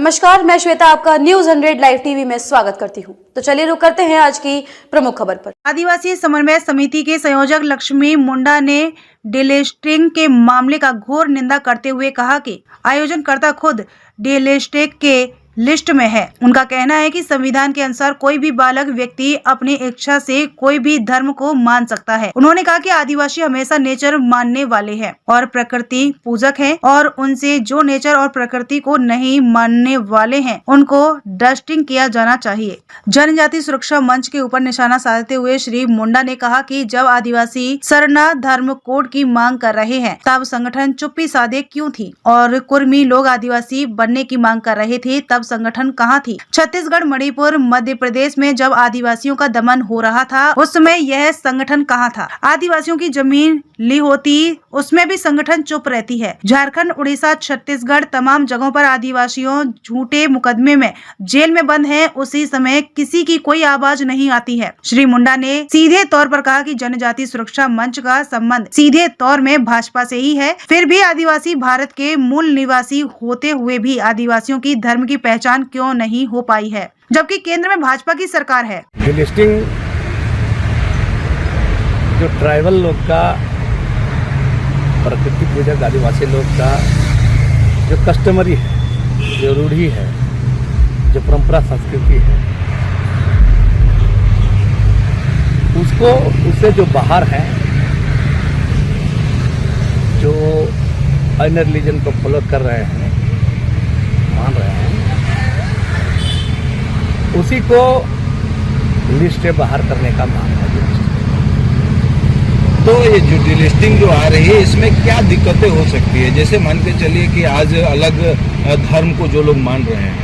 नमस्कार, मैं श्वेता आपका न्यूज 100 लाइव टीवी में स्वागत करती हूं। तो चलिए रुक करते हैं आज की प्रमुख खबर पर। आदिवासी समन्वय समिति के संयोजक लक्ष्मी मुंडा ने डीलिस्टिंग के मामले का घोर निंदा करते हुए कहा कि आयोजनकर्ता खुद डीलिस्टिंग के लिस्ट में है। उनका कहना है कि संविधान के अनुसार कोई भी बालक व्यक्ति अपनी इच्छा से कोई भी धर्म को मान सकता है। उन्होंने कहा कि आदिवासी हमेशा नेचर मानने वाले हैं और प्रकृति पूजक हैं और उनसे जो नेचर और प्रकृति को नहीं मानने वाले हैं उनको डस्टिंग किया जाना चाहिए। जनजाति सुरक्षा मंच के ऊपर निशाना साधते हुए श्री मुंडा ने कहा कि जब आदिवासी सरना धर्म कोड की मांग कर रहे हैं तब संगठन चुप्पी साधे क्यों थी, और कुर्मी लोग आदिवासी बनने की मांग कर रहे थे तब संगठन कहाँ थी। छत्तीसगढ़, मणिपुर, मध्य प्रदेश में जब आदिवासियों का दमन हो रहा था उस समय यह संगठन कहाँ था। आदिवासियों की जमीन ली होती उसमें भी संगठन चुप रहती है। झारखंड, उड़ीसा, छत्तीसगढ़ तमाम जगहों पर आदिवासियों झूठे मुकदमे में जेल में बंद हैं, उसी समय किसी की कोई आवाज नहीं आती है। श्री मुंडा ने सीधे तौर पर कहा कि जनजाति सुरक्षा मंच का संबंध सीधे तौर में भाजपा से ही है। फिर भी आदिवासी भारत के मूल निवासी होते हुए भी आदिवासियों की धर्म की पहचान क्यों नहीं हो पाई है, जबकि केंद्र में भाजपा की सरकार है। डीलिस्टिंग जो ट्राइबल लोग का, प्रकृति पूजक आदिवासी लोग का जो कस्टमरी है, जो रूढ़ी है, जो परंपरा संस्कृति है, उससे जो बाहर है, जो अन्य रिलीजन को फॉलो कर रहे हैं, मान रहे हैं, उसी को लिस्ट से बाहर करने का मांग है। तो ये जो डीलिस्टिंग जो आ रही है इसमें क्या दिक्कतें हो सकती है? जैसे मान के चलिए कि आज अलग धर्म को जो लोग मान रहे हैं,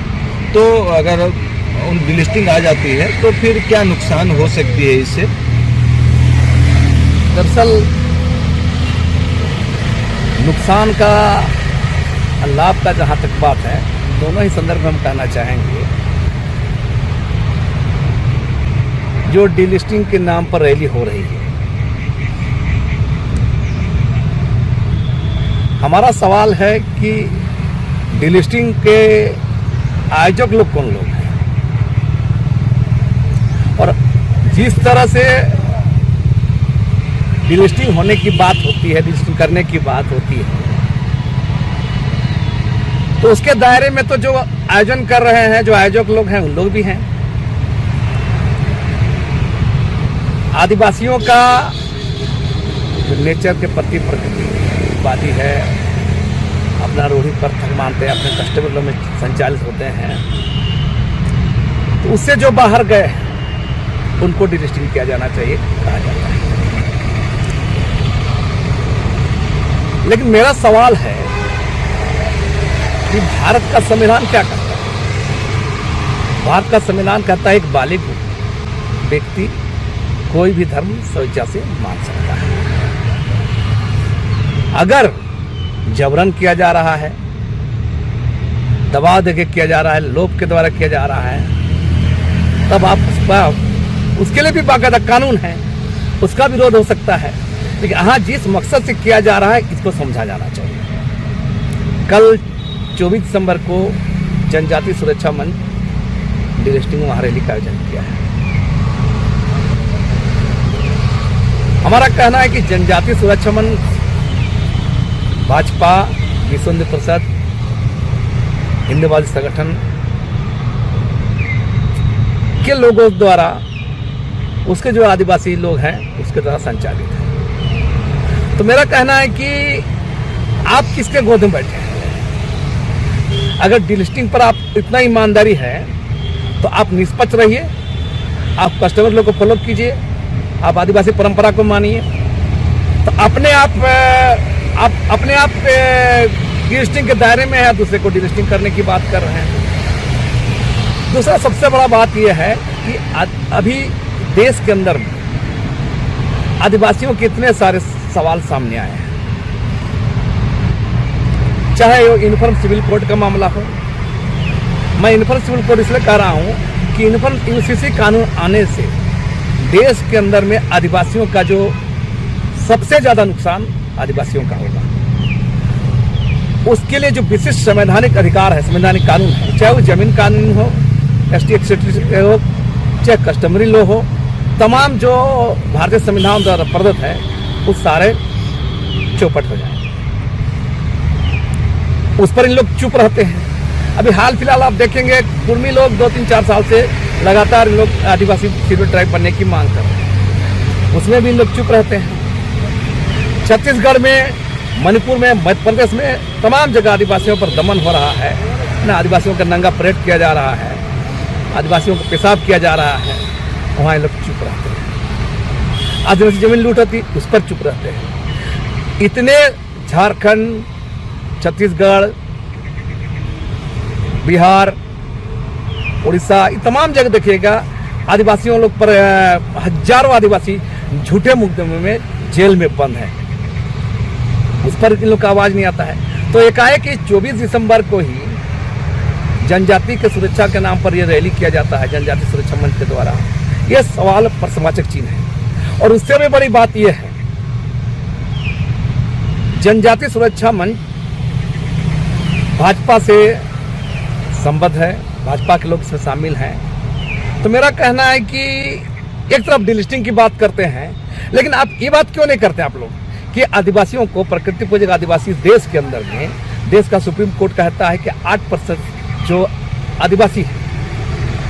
तो अगर उन डीलिस्टिंग आ जाती है तो फिर क्या नुकसान हो सकती है इससे? दरअसल नुकसान का लाभ का जहाँ तक बात है, दोनों ही संदर्भ में हम कहना चाहेंगे। जो डीलिस्टिंग के नाम पर रैली हो रही है, हमारा सवाल है कि डीलिस्टिंग के आयोजक लोग कौन लोग हैं, और जिस तरह से डीलिस्टिंग होने की बात होती है, डीलिस्टिंग करने की बात होती है, तो उसके दायरे में तो जो आयोजन कर रहे हैं, जो आयोजक लोग हैं, उन लोग भी हैं। आदिवासियों का जो नेचर के प्रति प्रकृतिवादी है, अपना रूढ़ी पर मानते हैं, अपने कस्टमरों में संचालित होते हैं, तो उससे जो बाहर गए उनको डीलिस्टिंग किया जाना चाहिए, कहा जाता है। लेकिन मेरा सवाल है कि भारत का संविधान क्या कहता है? भारत का संविधान कहता है एक बालिग व्यक्ति कोई भी धर्म स्वेच्छा से मान सकता है। अगर जबरन किया जा रहा है, दबाव देके किया जा रहा है, लोभ के द्वारा किया जा रहा है, तब आप उसके लिए भी बाकायदा कानून है, उसका विरोध हो सकता है। लेकिन हाँ, जिस मकसद से किया जा रहा है इसको समझा जाना चाहिए। कल 24 दिसंबर को जनजाति सुरक्षा मंच डीलिस्टिंग वहाँ रैली का आयोजन किया है। हमारा कहना है कि जनजाति सुरक्षा मंच भाजपा, विश्व हिंदू परिषद, हिंदूवादी संगठन के लोगों द्वारा, उसके जो आदिवासी लोग हैं उसके द्वारा संचालित है। तो मेरा कहना है कि आप किसके गोद में बैठे हैं? अगर डीलिस्टिंग पर आप इतना ईमानदारी है तो आप निष्पक्ष रहिए, आप कस्टमर लोग को फॉलो कीजिए, आप आदिवासी परंपरा को मानिए। तो अपने आप डीलिस्टिंग के दायरे में है, दूसरे को डीलिस्टिंग करने की बात कर रहे हैं। दूसरा सबसे बड़ा बात यह है कि अभी देश के अंदर में आदिवासियों के इतने सारे सवाल सामने आए हैं, चाहे वो यूनिफॉर्म सिविल कोड का मामला हो। मैं यूनिफॉर्म सिविल कोड इसलिए कह रहा हूँ कि यूनिफॉर्म यूसीसी कानून आने से देश के अंदर में आदिवासियों का जो सबसे ज़्यादा नुकसान आदिवासियों का होगा। उसके लिए जो विशिष्ट संवैधानिक अधिकार है, संवैधानिक कानून है, चाहे वो जमीन कानून हो, ST एक्सेट्री हो, चाहे कस्टमरी लॉ हो, तमाम जो भारतीय संविधान द्वारा प्रदत्त है वो सारे चौपट हो जाए। उस पर इन लोग चुप रहते हैं। अभी हाल फिलहाल आप देखेंगे कुर्मी लोग 2-3-4 साल से लगातार इन लोग आदिवासी शेड्यूल ट्राइब बनने की मांग कर रहे हैं, उसमें भी इन लोग चुप रहते हैं। छत्तीसगढ़ में, मणिपुर में, मध्य प्रदेश में तमाम जगह आदिवासियों पर दमन हो रहा है ना, आदिवासियों का नंगा परेड किया जा रहा है, आदिवासियों को पेशाब किया जा रहा है, वहाँ ये लोग चुप रहते हैं। आदिवासी जमीन लूट होती उस पर चुप रहते हैं। इतने झारखंड, छत्तीसगढ़, बिहार, उड़ीसा, ये तमाम जगह देखिएगा आदिवासियों लोग पर हजारों आदिवासी झूठे मुकदमे में जेल में बंद है, उस पर इन लोग का आवाज नहीं आता है। तो एकाएक 24 दिसंबर को ही जनजाति के सुरक्षा के नाम पर यह रैली किया जाता है जनजाति सुरक्षा मंच के द्वारा। यह सवाल पर समाचक चिन्ह है। और उससे भी बड़ी बात यह है, जनजाति सुरक्षा मंच भाजपा से संबद्ध है, भाजपा के लोग इसमें शामिल हैं। तो मेरा कहना है कि एक तरफ डिलिस्टिंग की बात करते हैं, लेकिन आप ये बात क्यों नहीं करते आप लोग कि आदिवासियों को, प्रकृति पूजक आदिवासी देश के अंदर में, देश का सुप्रीम कोर्ट कहता है कि 8% जो आदिवासी है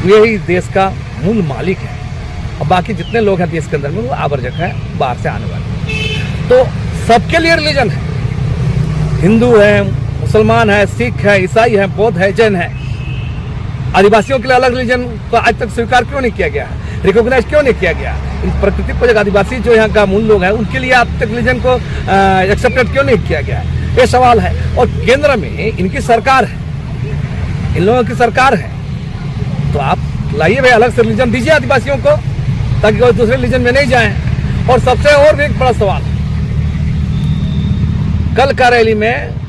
यही देश का मूल मालिक है, और बाकी जितने लोग हैं देश के अंदर में वो आवर्जक हैं, बाहर से आने वाले। तो सबके लिए रिलीजन है, हिंदू है, मुसलमान है, सिख है, ईसाई है, बौद्ध है, जैन है। आदिवासियों के लिए अलग रिलीजन को आज तक स्वीकार क्यों नहीं किया गया, रिकॉग्नाइज क्यों नहीं किया गया? इन प्रकृति पूजक आदिवासी जो यहाँ का मूल लोग हैं उनके लिए आज तक रिलीजन को एक्सेप्टेड क्यों नहीं किया गया? ये सवाल है। और केंद्र में इनकी सरकार है, इन लोगों की सरकार है, तो आप लाइए भाई अलग से रिलीजन दीजिए आदिवासियों को, ताकि कोई दूसरे रिलीजन में नहीं जाएं। और सबसे और भी एक बड़ा सवाल, कल का रैली में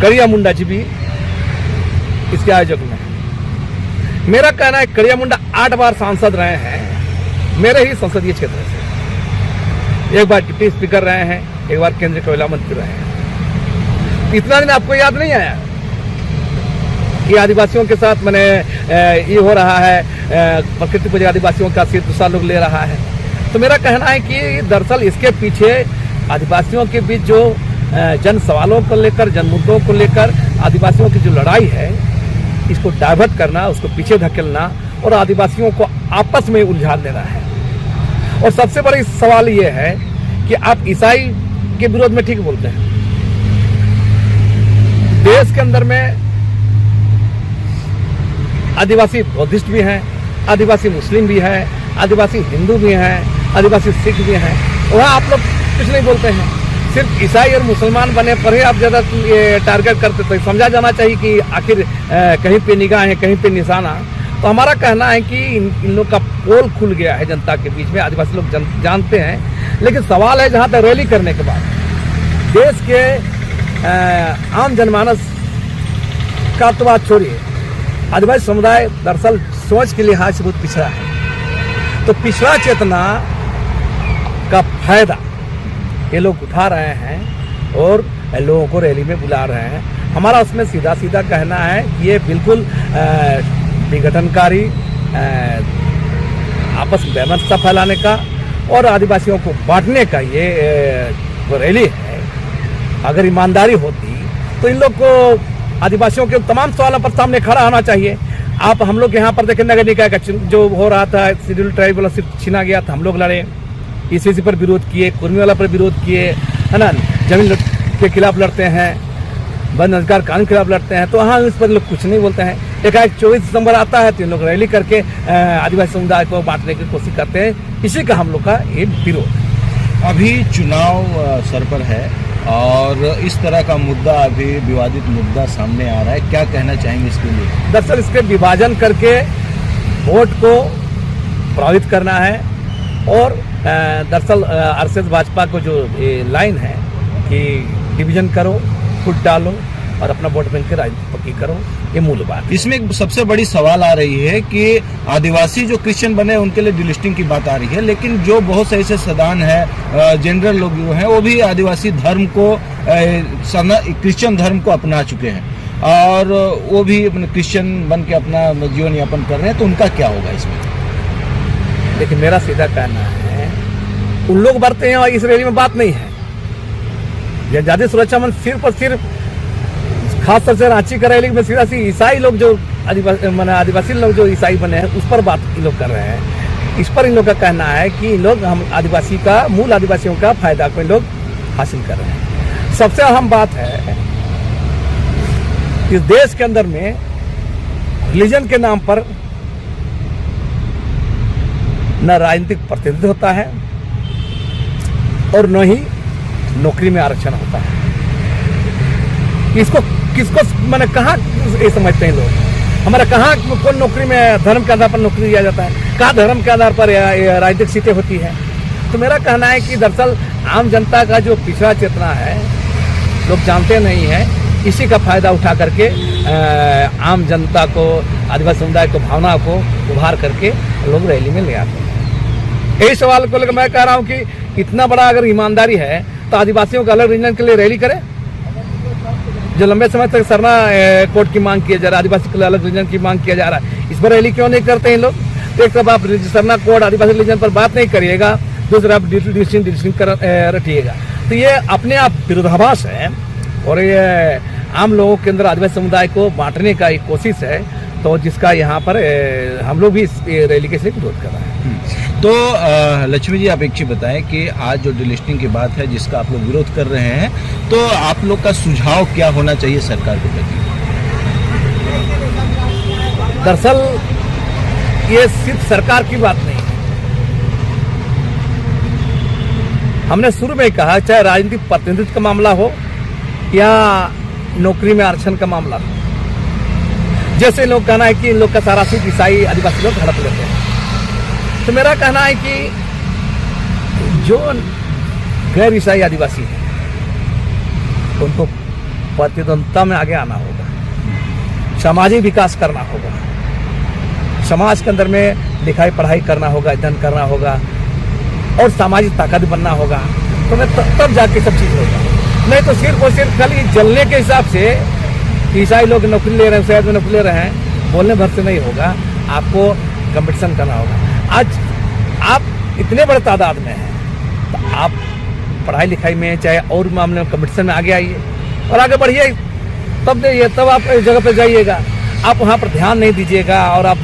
करिया मुंडा जी भी इसके आयोजक में। मेरा कहना है करिया मुंडा 8 बार सांसद रहे हैं मेरे ही संसदीय क्षेत्र से, एक बार डिप्टी स्पीकर रहे हैं, एक बार केंद्रीय कोयला मंत्री रहे हैं। इतना दिन आपको याद नहीं आया कि आदिवासियों के साथ मैंने ये हो रहा है, प्रकृति पूजक आदिवासियों का सीट दूसरा लोग ले रहा है? तो मेरा कहना है कि दरअसल इसके पीछे आदिवासियों के बीच जो जन सवालों को लेकर, जन मुद्दों को लेकर आदिवासियों की जो लड़ाई है, इसको डाइवर्ट करना, उसको पीछे धकेलना और आदिवासियों को आपस में उलझा देना है। और सबसे बड़ी सवाल ये है कि आप ईसाई के विरोध में ठीक बोलते हैं, देश के अंदर में आदिवासी बौद्धिस्ट भी हैं, आदिवासी मुस्लिम भी हैं, आदिवासी हिंदू भी हैं, आदिवासी सिख भी हैं, वहाँ आप लोग कुछ नहीं बोलते हैं। सिर्फ ईसाई और मुसलमान बने पर ही आप ज़्यादा टारगेट करते, तो समझा जाना चाहिए कि आखिर कहीं पे निगाह है, कहीं पे निशाना। तो हमारा कहना है कि इन लोग का पोल खुल गया है जनता के बीच में, आदिवासी लोग जानते हैं। लेकिन सवाल है जहाँ तक रैली करने के बाद देश के आम जनमानस का तो बात छोड़िए, आदिवासी समुदाय दरअसल सोच के लिहाज से बहुत पिछड़ा है। तो पिछड़ा चेतना का फायदा ये लोग उठा रहे हैं और लोगों को रैली में बुला रहे हैं। हमारा उसमें सीधा सीधा कहना है कि ये बिल्कुल विघटनकारी, आपस में वैमनस्यता फैलाने का और आदिवासियों को बांटने का ये रैली है। अगर ईमानदारी होती तो इन लोग को आदिवासियों के तमाम सवालों पर सामने खड़ा होना चाहिए। आप हम लोग यहाँ पर देखें, नगर निकाय का जो हो रहा था, शेड्यूल ट्राइब वाला सिर्फ छीना गया था, हम लोग लड़े, ईसीसी पर विरोध किए, कुर्मी वाला पर विरोध किए, है ना, जमीन के खिलाफ लड़ते हैं, वन अधिकार कानून के खिलाफ लड़ते हैं। तो हाँ, इस पर लोग कुछ नहीं बोलते हैं। एकाएक 24 दिसंबर आता है तो इन लोग रैली करके आदिवासी समुदाय को बांटने की कोशिश करते हैं। इसी का हम लोग का एक विरोध। अभी चुनाव सर पर है और इस तरह का मुद्दा, अभी विवादित मुद्दा सामने आ रहा है, क्या कहना चाहेंगे इसके लिए? दरअसल इसके विभाजन करके वोट को प्रभावित करना है। और दरअसल आरएसएस भाजपा को जो लाइन है कि डिवीजन करो, फुट डालो और अपना वोट बैंक के राजनीति पक्की करो, ये मूल बात। इसमें एक सबसे बड़ी सवाल आ रही है कि आदिवासी जो क्रिश्चियन बने उनके लिए डिलिस्टिंग की बात आ रही है, लेकिन जो बहुत से ऐसे सदान है, जनरल लोग जो हैं, वो भी आदिवासी धर्म को क्रिश्चियन धर्म को अपना चुके हैं और वो भी अपने क्रिश्चियन बन के अपना जीवन यापन कर रहे हैं, तो उनका क्या होगा इसमें? देखिए, मेरा सीधा कहना है, उन लोग बढ़ते हैं और इस रैली में बात नहीं है। यह ज्यादा सुरक्षा मन सिर्फ और सिर्फ खास तौर से रांची का रैली में सीधा सी ईसाई लोग जो आदिवासी लोग जो ईसाई बने हैं उस पर बात इन लोग कर रहे हैं। इस पर इन लोग का कहना है कि इन लोग हम आदिवासी का, मूल आदिवासियों का फायदा को इन लोग हासिल कर रहे हैं। सबसे अहम बात है, इस देश के अंदर में रिलीजन के नाम पर न राजनीतिक प्रतिनिधित्व होता है और न ही नौकरी में आरक्षण होता है। किसको मैंने कहा ये समझते हैं लोग, हमारा कहाँ कौन नौकरी में धर्म के आधार पर नौकरी दिया जाता है, कहाँ धर्म के आधार पर राजनीतिक सीटें होती है। तो मेरा कहना है कि दरअसल आम जनता का जो पिछड़ा चेतना है लोग जानते नहीं है, इसी का फायदा उठा करके आम जनता को, आदिवासी समुदाय को, भावना को उभार करके लोग रैली में ले आते हैं। यही सवाल को लेकर मैं कह रहा हूँ कि इतना बड़ा अगर ईमानदारी है तो आदिवासियों का अलग रीजन के लिए रैली करे। जो लंबे समय तक सरना कोड की मांग किया जा रहा है, आदिवासी के लिए अलग रीजन की मांग किया जा रहा है, इस पर रैली क्यों नहीं करते हैं लोग? तो एक तरफ आप सरना कोड आदिवासी रीजन पर बात नहीं करिएगा, दूसरा आप डिस्टिंग रखिएगा, तो ये अपने आप विरोधाभास है और ये आम लोगों के अंदर आदिवासी समुदाय को बांटने का एक कोशिश है, तो जिसका यहाँ पर हम लोग भी इस रैली के से विरोध कर रहे हैं। तो लक्ष्मी जी, आप एक चीज बताएं कि आज जो डिलिस्टिंग की बात है जिसका आप लोग विरोध कर रहे हैं, तो आप लोग का सुझाव क्या होना चाहिए सरकार के प्रति? दरअसल ये सिर्फ सरकार की बात नहीं है। हमने शुरू में कहा, चाहे राजनीतिक प्रतिनिधित्व का मामला हो या नौकरी में आरक्षण का मामला हो, जैसे लोग कहना है कि इन लोग का सारा सीट ईसाई आदिवासी लोग हड़प लेते हैं, तो मेरा कहना है कि जो गैर ईसाई आदिवासी है उनको प्रतिद्वंद्विता में आगे आना होगा, सामाजिक विकास करना होगा, समाज के अंदर में लिखाई पढ़ाई करना होगा, अध्ययन करना होगा और सामाजिक ताकत बनना होगा, तो मैं तब जाके सब चीज़ होगा। नहीं तो सिर्फ और सिर्फ खाली जलने के हिसाब से ईसाई लोग नौकरी ले रहे हैं, शहर में नौकरी ले रहे हैं, बोलने भर से नहीं होगा, आपको कंपटीशन करना होगा। आज आप इतने बड़े तादाद में हैं तो आप पढ़ाई लिखाई में चाहे और मामले में कंपटीशन में आगे आइए और आगे बढ़िए, तब आप इस जगह पर जाइएगा। आप वहाँ पर ध्यान नहीं दीजिएगा और आप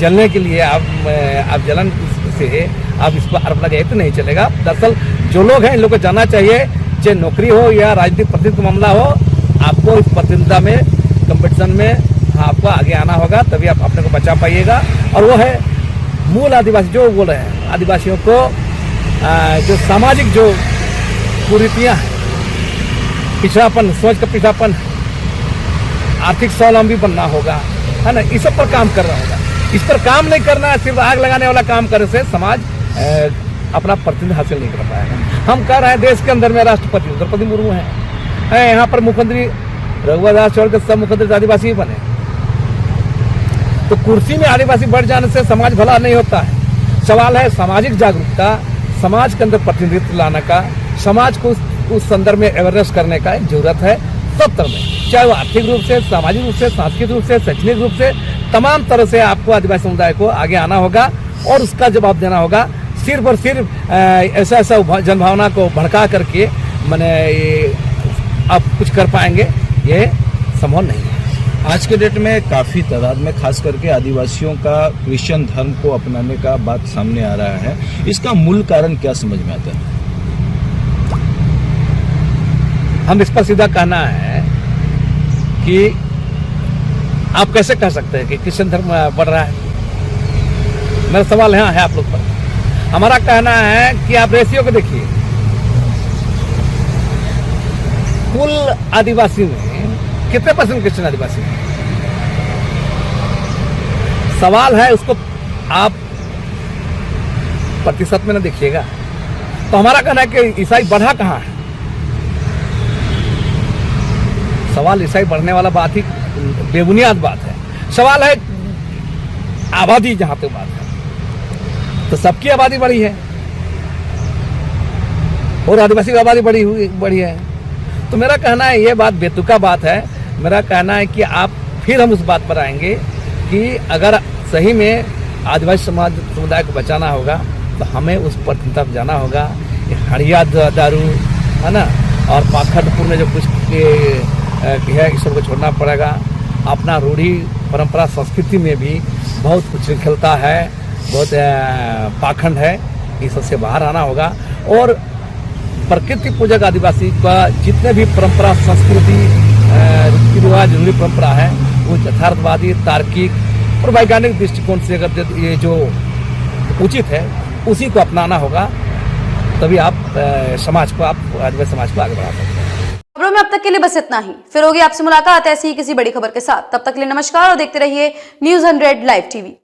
जलने के लिए आप जलन से आप इस पर आरोप लगाए तो नहीं चलेगा। दरअसल जो लोग हैं इन लोग को जानना चाहिए, चाहे नौकरी हो या राजनीतिक प्रतिनिधित्व मामला हो, आपको इस प्रतियोगिता में, कंपटीशन में आपको आगे आना होगा, तभी आप अपने को बचा पाइएगा। और वो है मूल आदिवासी जो बोल रहे हैं, आदिवासियों को जो सामाजिक जो कुरीतियाँ हैं, पिछड़ापन, सोच का पिछड़ापन, आर्थिक स्वावलंबी बनना होगा, है ना, इस सब पर काम करना होगा। इस पर काम नहीं करना है, सिर्फ आग लगाने वाला काम करने से समाज अपना प्रतिनिधित्व हासिल नहीं कर पाएगा। हम कह रहे हैं देश के अंदर में राष्ट्रपति द्रौपदी मुर्मू है, यहाँ पर मुख्यमंत्री रघुवर दास छोड़कर सब मुख्यमंत्री आदिवासी ही बने। तो कुर्सी में आदिवासी बढ़ जाने से समाज भला नहीं होता है। सवाल है सामाजिक जागरूकता, समाज के अंदर प्रतिनिधित्व लाने का, समाज को उस संदर्भ में अवेयरनेस करने का जरूरत है सब तरह में, चाहे वो आर्थिक रूप से, सामाजिक रूप से, सांस्कृतिक रूप से, शैक्षणिक रूप से, तमाम तरह से आपको आदिवासी समुदाय को आगे आना होगा और उसका जवाब देना होगा। सिर्फ और सिर्फ ऐसा जनभावना को भड़का करके मैंने आप कुछ कर पाएंगे, ये संभव नहीं है। आज के डेट में काफ़ी तादाद में खास करके आदिवासियों का क्रिश्चियन धर्म को अपनाने का बात सामने आ रहा है, इसका मूल कारण क्या समझ में आता है? हम इस पर सीधा कहना है कि आप कैसे कह सकते हैं कि क्रिश्चियन धर्म बढ़ रहा है? मेरा सवाल यहाँ है आप लोग पर। हमारा कहना है कि आप रेशियो को देखिए, कुल आदिवासी में कितने परसेंट क्रिश्चियन आदिवासी हैं? सवाल है उसको आप प्रतिशत में ना देखिएगा। तो हमारा कहना है कि ईसाई बढ़ा कहाँ है? सवाल ईसाई बढ़ने वाला बात ही बेबुनियाद बात है। सवाल है आबादी, जहां तक बात है तो सबकी आबादी बढ़ी है और आदिवासी की आबादी बढ़ी है। तो मेरा कहना है ये बात बेतुका बात है। मेरा कहना है कि आप फिर हम उस बात पर आएंगे कि अगर सही में आदिवासी समुदाय को बचाना होगा तो हमें उस पर तरफ जाना होगा। हड़िया दारू है ना, और पाखंडपुर में जो कुछ है इस सबको छोड़ना पड़ेगा। अपना रूढ़ी परंपरा संस्कृति में भी बहुत उच्छृंखलता है, बहुत पाखंड है, इस सबसे बाहर आना होगा। और प्रकृति पूजक आदिवासी का जितने भी परंपरा संस्कृति रीति रिवाज रूढ़ी परंपरा है वो यथार्थवादी, तार्किक और वैज्ञानिक दृष्टिकोण से अगर ये जो उचित है उसी को अपनाना होगा, तभी आप समाज को, आप आदिवासी समाज को आगे बढ़ा सकते हैं। खबरों में अब तक के लिए बस इतना ही। फिर होगी आपसे मुलाकात ऐसी ही किसी बड़ी खबर के साथ। तब तक के लिए नमस्कार और देखते रहिए News 100 लाइव टीवी।